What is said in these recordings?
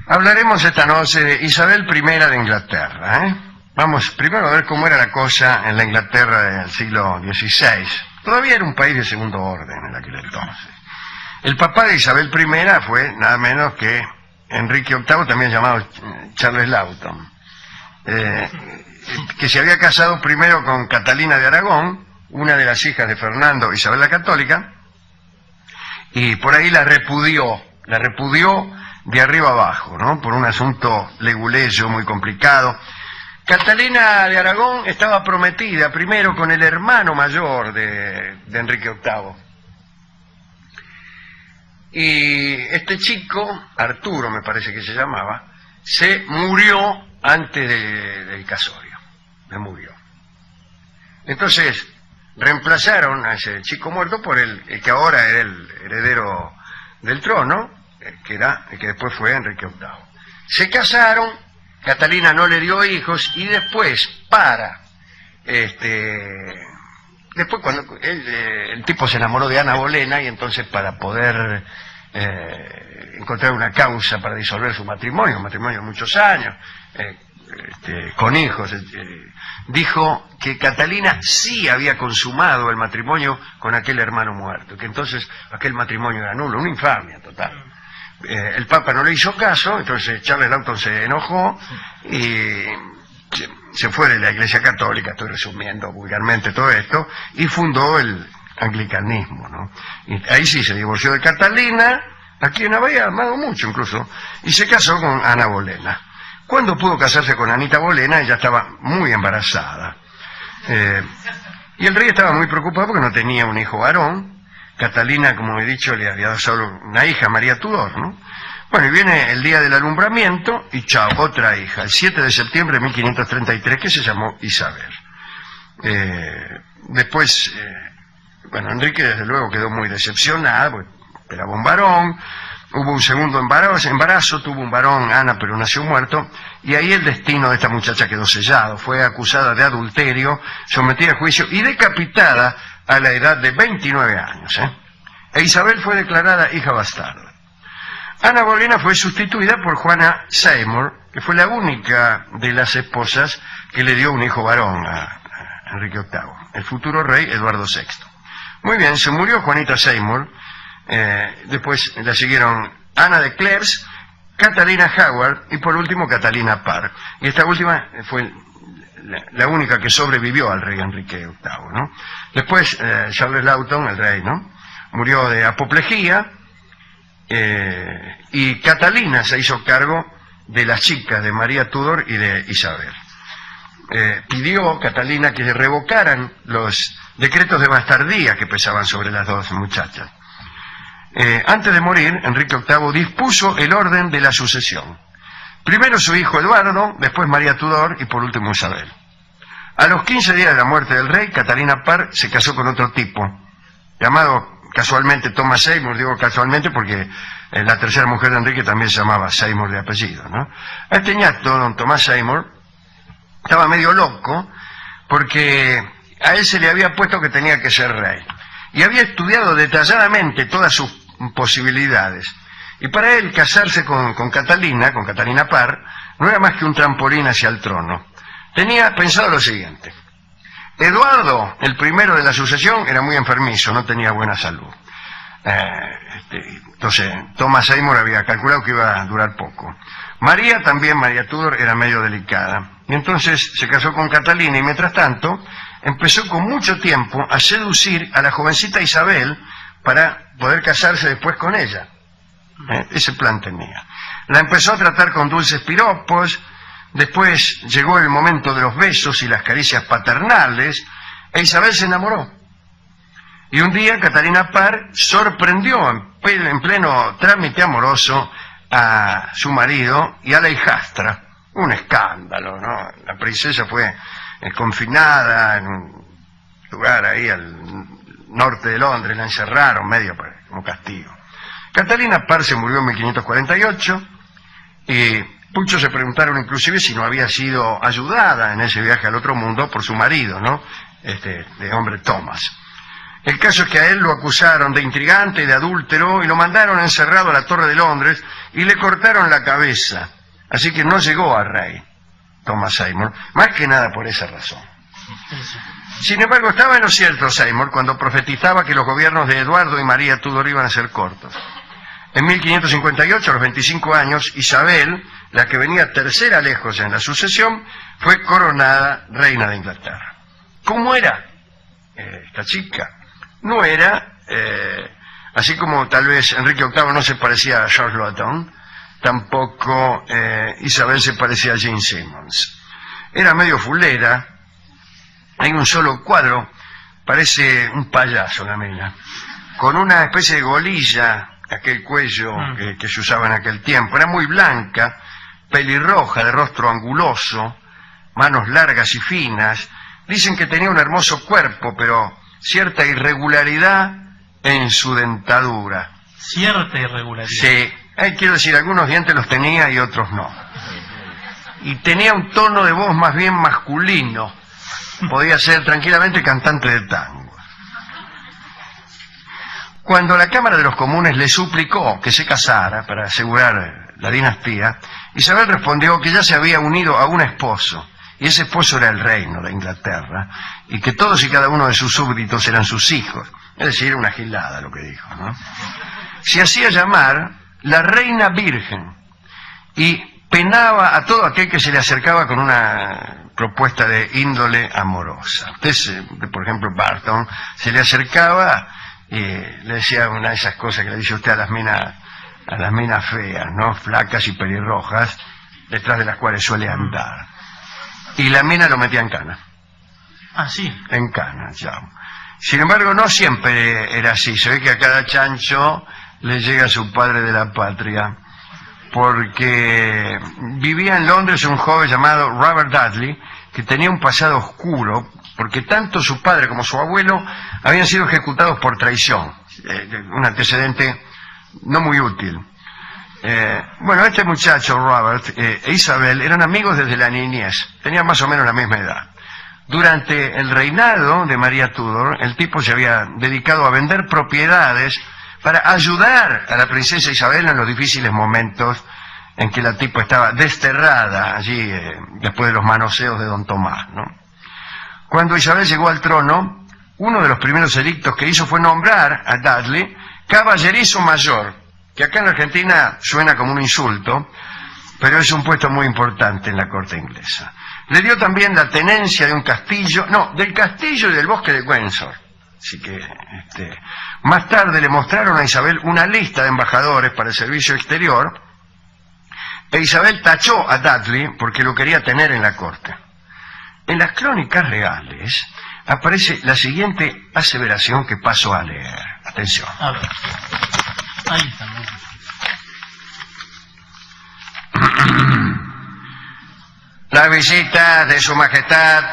Hablaremos esta noche de Isabel I de Inglaterra, ¿eh? Vamos primero a ver cómo era la cosa en la Inglaterra del siglo XVI. Todavía era un país de segundo orden en aquel entonces. El papá de Isabel I fue nada menos que Enrique VIII, también llamado Charles Lawton, que se había casado primero con Catalina de Aragón, una de las hijas de Fernando, Isabel la Católica, y por ahí la repudió de arriba abajo, ¿no? Por un asunto leguleyo muy complicado. Catalina de Aragón estaba prometida primero con el hermano mayor de Enrique VIII. Y este chico, Arturo me parece que se llamaba, se murió antes del casorio. Se murió. Entonces, reemplazaron a ese chico muerto por el que ahora era el heredero del trono, el que después fue Enrique VIII. Se casaron, Catalina no le dio hijos, y después después cuando el tipo se enamoró de Ana Bolena, y entonces para poder encontrar una causa para disolver su matrimonio, un matrimonio de muchos años, con hijos, dijo que Catalina sí había consumado el matrimonio con aquel hermano muerto, que entonces aquel matrimonio era nulo, una infamia total. El Papa no le hizo caso, entonces Charles Lawton se enojó y se fue de la Iglesia Católica, estoy resumiendo vulgarmente todo esto, y fundó el anglicanismo, ¿no? Y ahí sí se divorció de Catalina, a quien había amado mucho incluso, y se casó con Ana Bolena. Cuando pudo casarse con Anita Bolena, ella estaba muy embarazada. Y el rey estaba muy preocupado porque no tenía un hijo varón. Catalina, como he dicho, le había dado solo una hija, María Tudor, ¿no? Bueno, y viene el día del alumbramiento, y chao, otra hija, el 7 de septiembre de 1533, que se llamó Isabel. Después, bueno, Enrique desde luego quedó muy decepcionado, porque esperaba un varón. Hubo un segundo embarazo, tuvo un varón, Ana, pero nació muerto, y ahí el destino de esta muchacha quedó sellado. Fue acusada de adulterio, sometida a juicio y decapitada a la edad de 29 años. E Isabel fue declarada hija bastarda. Ana Bolena fue sustituida por Juana Seymour, que fue la única de las esposas que le dio un hijo varón a Enrique VIII, el futuro rey Eduardo VI. Muy bien, se murió Juanita Seymour. Después la siguieron Ana de Cleves, Catalina Howard y por último Catalina Parr. Y esta última fue la única que sobrevivió al rey Enrique VIII, ¿no? Después Charles Lawton, el rey, ¿no?, murió de apoplejía, y Catalina se hizo cargo de las chicas de María Tudor y de Isabel. Pidió Catalina que revocaran los decretos de bastardía que pesaban sobre las dos muchachas. Antes de morir, Enrique VIII dispuso el orden de la sucesión. Primero su hijo Eduardo, después María Tudor y por último Isabel. A los 15 días de la muerte del rey, Catalina Parr se casó con otro tipo, llamado casualmente Thomas Seymour. Digo casualmente porque la tercera mujer de Enrique también se llamaba Seymour de apellido, ¿no? Este ñato, don Thomas Seymour, estaba medio loco porque a él se le había puesto que tenía que ser rey. Y había estudiado detalladamente todas sus posibilidades. Y para él casarse con Catalina Parr, no era más que un trampolín hacia el trono. Tenía pensado lo siguiente. Eduardo, el primero de la sucesión, era muy enfermizo, no tenía buena salud. Entonces, Thomas Seymour había calculado que iba a durar poco. María Tudor, era medio delicada. Y entonces se casó con Catalina y mientras tanto empezó con mucho tiempo a seducir a la jovencita Isabel para poder casarse después con ella. Ese plan tenía. La empezó a tratar con dulces piropos, después llegó el momento de los besos y las caricias paternales, e Isabel se enamoró. Y un día Catalina Parr sorprendió en pleno trámite amoroso a su marido y a la hijastra. Un escándalo, ¿no? La princesa fue confinada en un lugar ahí al norte de Londres, la encerraron medio como castigo. Catalina Parr se murió en 1548 y muchos se preguntaron inclusive si no había sido ayudada en ese viaje al otro mundo por su marido, ¿no?, de hombre Thomas. El caso es que a él lo acusaron de intrigante y de adúltero y lo mandaron encerrado a la Torre de Londres y le cortaron la cabeza. Así que no llegó a rey Thomas Seymour, más que nada por esa razón. Sin embargo, estaba en lo cierto Seymour cuando profetizaba que los gobiernos de Eduardo y María Tudor iban a ser cortos. En 1558, a los 25 años, Isabel, la que venía tercera lejos en la sucesión, fue coronada reina de Inglaterra. ¿Cómo era esta chica? No era, así como tal vez Enrique VIII no se parecía a George Lawton, tampoco Isabel se parecía a Jane Simmons. Era medio fulera. Hay un solo cuadro, parece un payaso la mina, con una especie de golilla, aquel cuello que se usaba en aquel tiempo. Era muy blanca, pelirroja, de rostro anguloso, manos largas y finas. Dicen que tenía un hermoso cuerpo, pero cierta irregularidad en su dentadura. Cierta irregularidad. Sí, quiero decir, algunos dientes los tenía y otros no. Y tenía un tono de voz más bien masculino. Podía ser tranquilamente cantante de tango. Cuando la Cámara de los Comunes le suplicó que se casara para asegurar la dinastía, Isabel respondió que ya se había unido a un esposo, y ese esposo era el reino de Inglaterra, y que todos y cada uno de sus súbditos eran sus hijos. Es decir, una gilada lo que dijo, ¿no? Se hacía llamar la Reina Virgen, y penaba a todo aquel que se le acercaba con una propuesta de índole amorosa. Usted, por ejemplo, Barton, se le acercaba y le decía una de esas cosas que le dice usted a las minas feas, ¿no? Flacas y pelirrojas, detrás de las cuales suele andar. Y la mina lo metía en cana. Ah, sí. En cana, ya. Sin embargo, no siempre era así. Se ve que a cada chancho le llega su padre de la patria, porque vivía en Londres un joven llamado Robert Dudley, que tenía un pasado oscuro, porque tanto su padre como su abuelo habían sido ejecutados por traición, un antecedente no muy útil. Bueno, este muchacho, Robert, e Isabel eran amigos desde la niñez, tenían más o menos la misma edad. Durante el reinado de María Tudor, el tipo se había dedicado a vender propiedades para ayudar a la princesa Isabel en los difíciles momentos en que la tipa estaba desterrada allí después de los manoseos de don Tomás, ¿no? Cuando Isabel llegó al trono, uno de los primeros edictos que hizo fue nombrar a Dudley caballerizo mayor, que acá en Argentina suena como un insulto, pero es un puesto muy importante en la corte inglesa. Le dio también la tenencia de un castillo, no, del castillo y del bosque de Windsor. Así que más tarde le mostraron a Isabel una lista de embajadores para el servicio exterior, e Isabel tachó a Dudley porque lo quería tener en la corte. En las crónicas reales aparece la siguiente aseveración que paso a leer. Atención. A ver. Ahí está. Las visitas de su majestad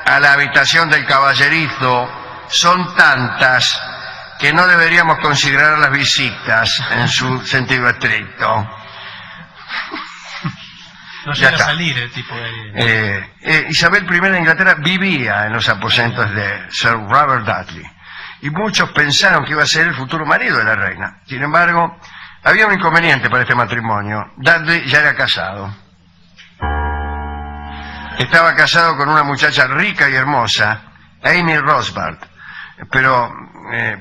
a la habitación del caballerizo son tantas que no deberíamos considerar las visitas en su sentido estricto. No llega a salir el tipo de... Isabel I de Inglaterra vivía en los aposentos de Sir Robert Dudley, y muchos pensaron que iba a ser el futuro marido de la reina. Sin embargo, había un inconveniente para este matrimonio. Dudley ya era casado. Estaba casado con una muchacha rica y hermosa, Amy Rosbart, pero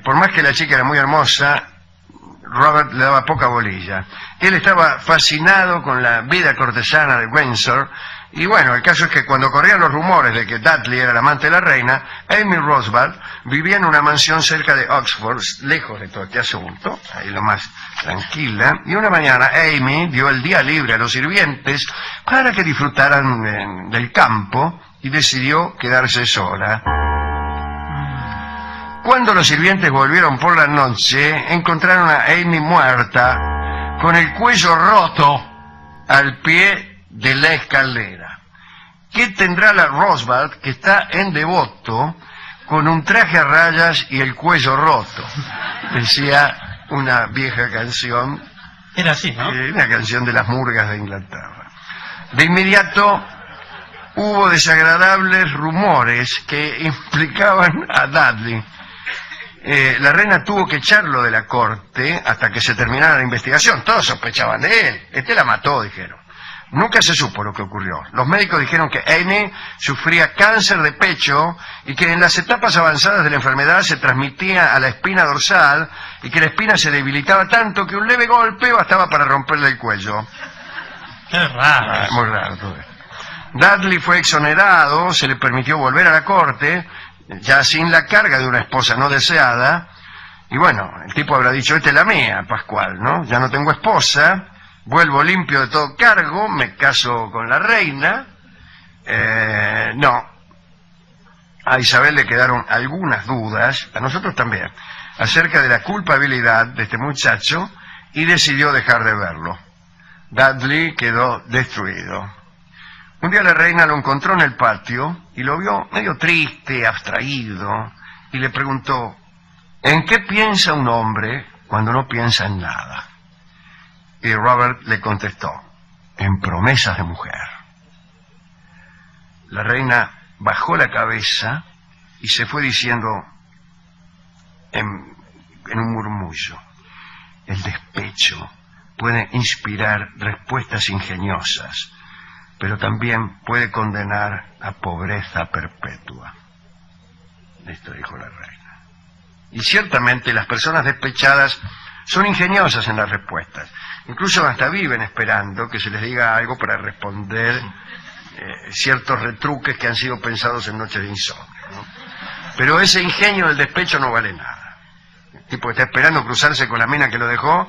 por más que la chica era muy hermosa, Robert le daba poca bolilla. Él estaba fascinado con la vida cortesana de Windsor, y bueno, el caso es que cuando corrían los rumores de que Dudley era el amante de la reina, Amy Rosbart vivía en una mansión cerca de Oxford, lejos de todo este asunto, ahí lo más tranquila, y una mañana Amy dio el día libre a los sirvientes para que disfrutaran del campo y decidió quedarse sola. Cuando los sirvientes volvieron por la noche, encontraron a Amy muerta, con el cuello roto, al pie de la escalera. ¿Qué tendrá la Rosbart que está en devoto, con un traje a rayas y el cuello roto? Decía una vieja canción. Era así, ¿no? Una canción de las murgas de Inglaterra. De inmediato hubo desagradables rumores que implicaban a Dudley. La reina tuvo que echarlo de la corte hasta que se terminara la investigación. Todos sospechaban de él. Este la mató, dijeron. Nunca se supo lo que ocurrió. Los médicos dijeron que Anne sufría cáncer de pecho y que en las etapas avanzadas de la enfermedad se transmitía a la espina dorsal y que la espina se debilitaba tanto que un leve golpe bastaba para romperle el cuello. Qué raro. Muy raro todo esto. Dudley fue exonerado, se le permitió volver a la corte, ya sin la carga de una esposa no deseada, y bueno, el tipo habrá dicho, esta es la mía, Pascual, ¿no? Ya no tengo esposa, vuelvo limpio de todo cargo, me caso con la reina. No. A Isabel le quedaron algunas dudas, a nosotros también, acerca de la culpabilidad de este muchacho, y decidió dejar de verlo. Dudley quedó destruido. Un día la reina lo encontró en el patio y lo vio medio triste, abstraído, y le preguntó, ¿en qué piensa un hombre cuando no piensa en nada? Y Robert le contestó, en promesas de mujer. La reina bajó la cabeza y se fue diciendo en un murmullo, el despecho puede inspirar respuestas ingeniosas, pero también puede condenar a pobreza perpetua. Esto dijo la reina. Y ciertamente las personas despechadas son ingeniosas en las respuestas. Incluso hasta viven esperando que se les diga algo para responder ciertos retruques que han sido pensados en noches de insomnio, ¿no? Pero ese ingenio del despecho no vale nada. El tipo está esperando cruzarse con la mina que lo dejó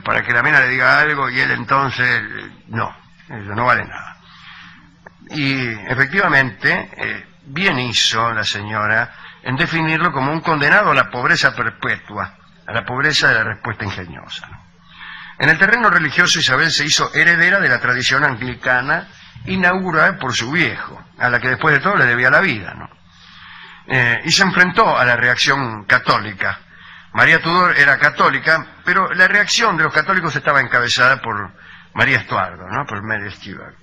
para que la mina le diga algo y él entonces no. Eso no vale nada. Y efectivamente, bien hizo la señora en definirlo como un condenado a la pobreza perpetua, a la pobreza de la respuesta ingeniosa, ¿no? En el terreno religioso, Isabel se hizo heredera de la tradición anglicana inaugurada por su viejo, a la que después de todo le debía la vida, ¿no? Y se enfrentó a la reacción católica. María Tudor era católica, pero la reacción de los católicos estaba encabezada por María Estuardo, ¿no? Por Mary Stuart,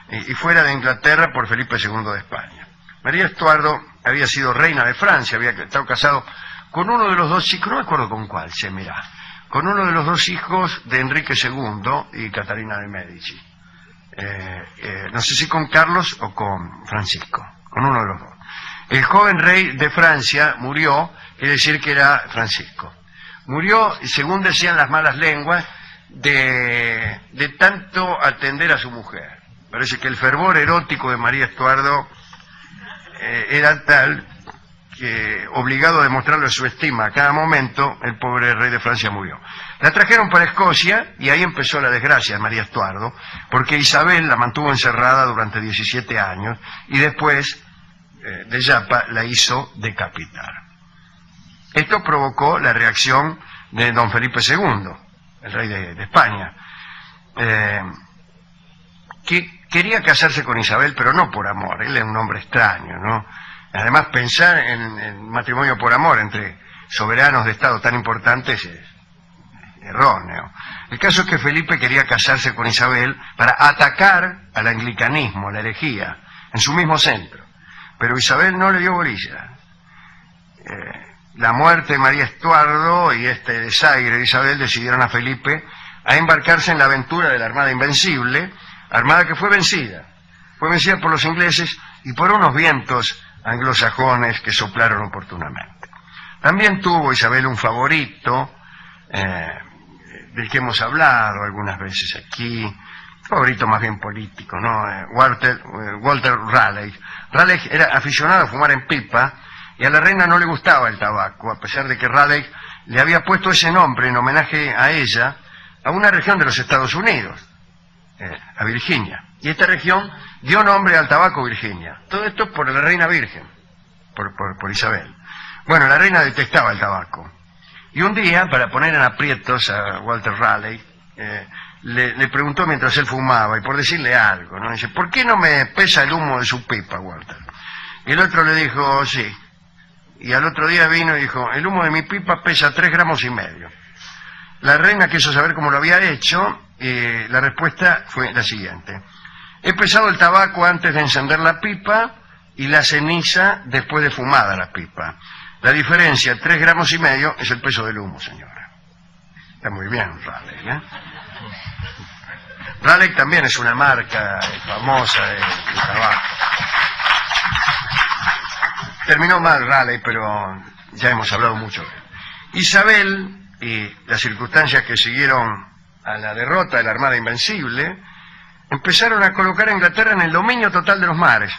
y fuera de Inglaterra por Felipe II de España. María Estuardo había sido reina de Francia, había estado casado con uno de los dos hijos, no me acuerdo con cuál, con uno de los dos hijos de Enrique II y Catalina de Medici. No sé si con Carlos o con Francisco, con uno de los dos. El joven rey de Francia murió, quiere decir que era Francisco. Murió, según decían las malas lenguas, de tanto atender a su mujer. Parece que el fervor erótico de María Estuardo era tal que, obligado a demostrarle su estima a cada momento, el pobre rey de Francia murió. La trajeron para Escocia y ahí empezó la desgracia de María Estuardo, porque Isabel la mantuvo encerrada durante 17 años y después de Yapa la hizo decapitar. Esto provocó la reacción de don Felipe II, el rey de España, que quería casarse con Isabel, pero no por amor. Él es un hombre extraño, ¿no? Además, pensar en matrimonio por amor entre soberanos de Estado tan importantes es erróneo. El caso es que Felipe quería casarse con Isabel para atacar al anglicanismo, a la herejía, en su mismo centro. Pero Isabel no le dio bolilla. La muerte de María Estuardo y este desaire de Isabel decidieron a Felipe a embarcarse en la aventura de la Armada Invencible, armada que fue vencida por los ingleses y por unos vientos anglosajones que soplaron oportunamente. También tuvo Isabel un favorito, del que hemos hablado algunas veces aquí, favorito más bien político, ¿no? Walter Raleigh. Raleigh era aficionado a fumar en pipa y a la reina no le gustaba el tabaco, a pesar de que Raleigh le había puesto ese nombre en homenaje a ella, a una región de los Estados Unidos, a Virginia. Y esta región dio nombre al tabaco Virginia. Todo esto por la reina virgen, por Isabel. Bueno, la reina detestaba el tabaco. Y un día, para poner en aprietos a Walter Raleigh, le preguntó mientras él fumaba, y por decirle algo, ¿no? Dice, ¿por qué no me pesa el humo de su pipa, Walter? Y el otro le dijo, sí. Y al otro día vino y dijo, el humo de mi pipa pesa 3,5 gramos. La reina quiso saber cómo lo había hecho, y la respuesta fue la siguiente. He pesado el tabaco antes de encender la pipa y la ceniza después de fumada la pipa. La diferencia, 3,5 gramos, es el peso del humo, señora. Está muy bien, Raleigh, ¿eh? Raleigh también es una marca famosa de tabaco. Terminó mal Raleigh, pero ya hemos hablado mucho de él. Isabel y las circunstancias que siguieron a la derrota de la Armada Invencible empezaron a colocar a Inglaterra en el dominio total de los mares.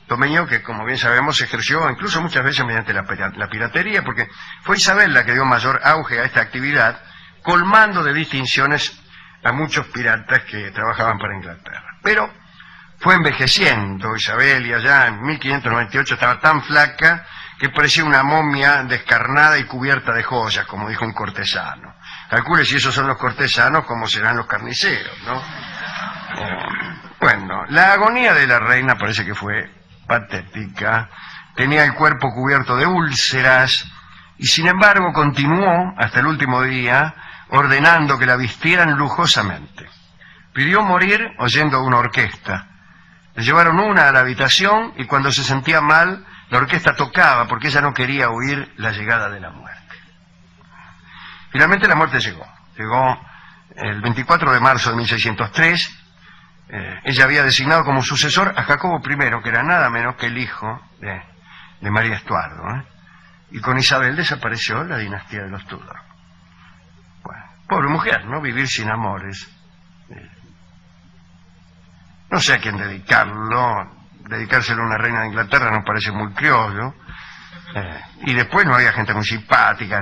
Dominio que, como bien sabemos, se ejerció incluso muchas veces mediante la piratería, porque fue Isabel la que dio mayor auge a esta actividad, colmando de distinciones a muchos piratas que trabajaban para Inglaterra. Pero fue envejeciendo Isabel, y allá en 1598 estaba tan flaca que parecía una momia descarnada y cubierta de joyas, como dijo un cortesano. Calcule si esos son los cortesanos, cómo serán los carniceros, ¿no? Bueno, la agonía de la reina parece que fue patética. Tenía el cuerpo cubierto de úlceras y sin embargo continuó hasta el último día ordenando que la vistieran lujosamente. Pidió morir oyendo una orquesta. Le llevaron una a la habitación y cuando se sentía mal, la orquesta tocaba porque ella no quería oír la llegada de la muerte. Finalmente la muerte llegó. Llegó el 24 de marzo de 1603. Ella había designado como sucesor a Jacobo I, que era nada menos que el hijo de María Estuardo, ¿eh? Y con Isabel desapareció la dinastía de los Tudor. Bueno, pobre mujer, ¿no? Vivir sin amores. No sé a quién dedicarlo. Dedicárselo a una reina de Inglaterra nos parece muy criollo. Y después no había gente muy simpática,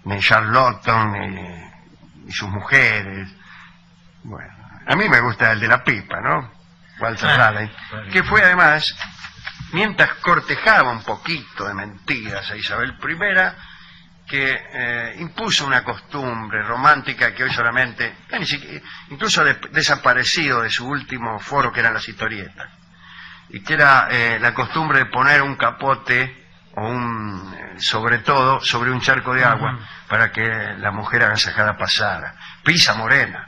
ni Charlotte, ni sus mujeres. Bueno, a mí me gusta el de la pipa, ¿no? Walter Raleigh, que fue además, mientras cortejaba un poquito de mentiras a Isabel I, que impuso una costumbre romántica que hoy solamente, incluso desaparecido de su último foro, que eran las historietas, y que era la costumbre de poner un capote o sobre todo sobre un charco de agua para que la mujer agasajada pasara. Pisa morena,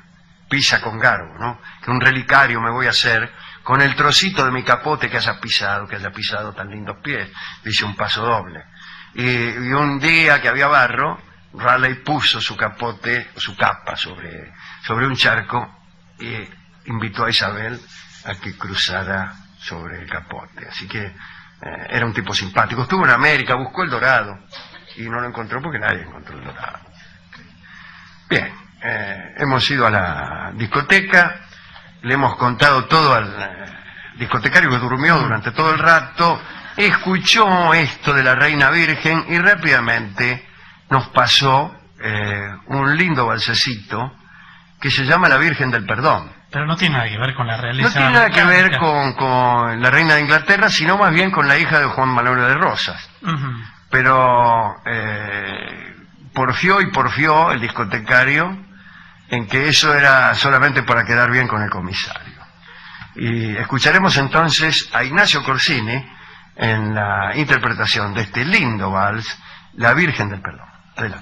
pisa con garbo, ¿no? Que un relicario me voy a hacer con el trocito de mi capote que haya pisado tan lindos pies, dice un paso doble. Y un día que había barro, Raleigh puso su capote, su capa sobre un charco y invitó a Isabel a que cruzara sobre el capote. Así que era un tipo simpático. Estuvo en América, buscó el dorado y no lo encontró porque nadie encontró el dorado. Bien, hemos ido a la discoteca, le hemos contado todo al discotecario, que durmió durante todo el rato, escuchó esto de la Reina Virgen y rápidamente nos pasó un lindo valsecito que se llama La Virgen del Perdón. Pero no tiene nada que ver con la realeza. No tiene nada que ver con la reina de Inglaterra, sino más bien con la hija de Juan Manuel de Rosas. Pero porfió el discotecario en que eso era solamente para quedar bien con el comisario. Y escucharemos entonces a Ignacio Corsini en la interpretación de este lindo vals, La Virgen del Perdón. Adelante.